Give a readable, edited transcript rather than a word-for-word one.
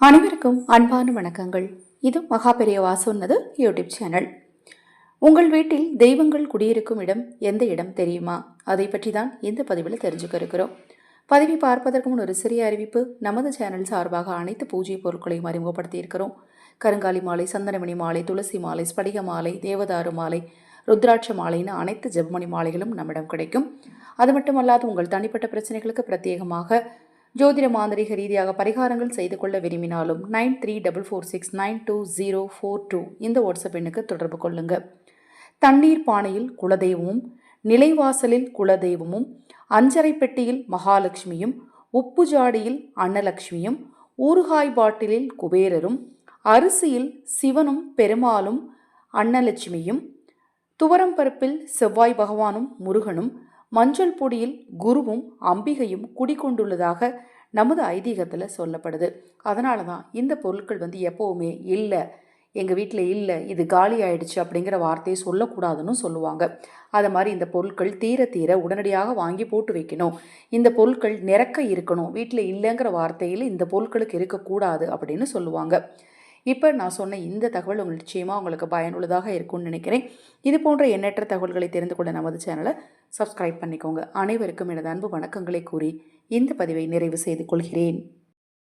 அனைவருக்கும் அன்பான வணக்கங்கள். இது மகா பெரியவா சொன்னது யூடியூப் சேனல். உங்கள் வீட்டில் தெய்வங்கள் குடியிருக்கும் இடம் எந்த இடம் தெரியுமா? அதை பற்றி தான் இந்த பதிவில் தெரிஞ்சுக்க இருக்கிறோம். பதிவை பார்ப்பதற்கு முன் ஒரு சிறிய அறிவிப்பு. நமது சேனல் சார்பாக அனைத்து பூஜை பொருட்களையும் அறிமுகப்படுத்தி இருக்கிறோம். கருங்காலி மாலை, சந்தனமணி மாலை, துளசி மாலை, ஸ்படிக மாலை, தேவதாரு மாலை, ருத்ராட்ச மாலைன்னு அனைத்து ஜெபமணி மாலைகளும் நம்மிடம் கிடைக்கும். அது மட்டுமல்லாது உங்கள் தனிப்பட்ட பிரச்சனைகளுக்கு பிரத்யேகமாக ஜோதிட மாந்திரிக ரீதியாக பரிகாரங்கள் செய்து கொள்ள விரும்பினாலும் 9346920042 இந்த வாட்ஸ்அப் எண்ணுக்கு தொடர்பு கொள்ளுங்க. தண்ணீர் பானையில் குலதெய்வமும், நிலைவாசலில் குலதெய்வமும், அஞ்சரை பெட்டியில் மகாலட்சுமியும், உப்பு ஜாடியில் அன்னலட்சுமியும், ஊறுகாய் பாட்டிலில் குபேரரும், அரிசியில் சிவனும் பெருமாளும் அன்னலட்சுமியும், துவரம் பருப்பில் செவ்வாய் பகவானும் முருகனும், மஞ்சள் பொடியில் குருவும் அம்பிகையும் குடிக்கொண்டுள்ளதாக நமது ஐதீகத்தில் சொல்லப்படுது. அதனால தான் இந்த பொருட்கள் எப்போவுமே இல்லை, எங்கள் வீட்டில் இல்லை, இது காலி ஆயிடுச்சு அப்படிங்கிற வார்த்தையை சொல்லக்கூடாதுன்னு சொல்லுவாங்க. அது மாதிரி இந்த பொருட்கள் தீர தீர உடனடியாக வாங்கி போட்டு வைக்கணும். இந்த பொருட்கள் நிறக்க இருக்கணும், வீட்டில் இல்லைங்கிற வார்த்தையில் இந்த பொருட்களுக்கு இருக்கக்கூடாது அப்படின்னு சொல்லுவாங்க. இப்போ நான் சொன்ன இந்த தகவல் நிச்சயமாக உங்களுக்கு பயனுள்ளதாக இருக்கும்னு நினைக்கிறேன். இது போன்ற எண்ணற்ற தகவல்களை தெரிந்து கொள்ள நமது சேனலை சப்ஸ்கிரைப் பண்ணிக்கோங்க. அனைவருக்கும் எனது அன்பு வணக்கங்களை கூறி இந்த பதிவை நிறைவு செய்து கொள்கிறேன்.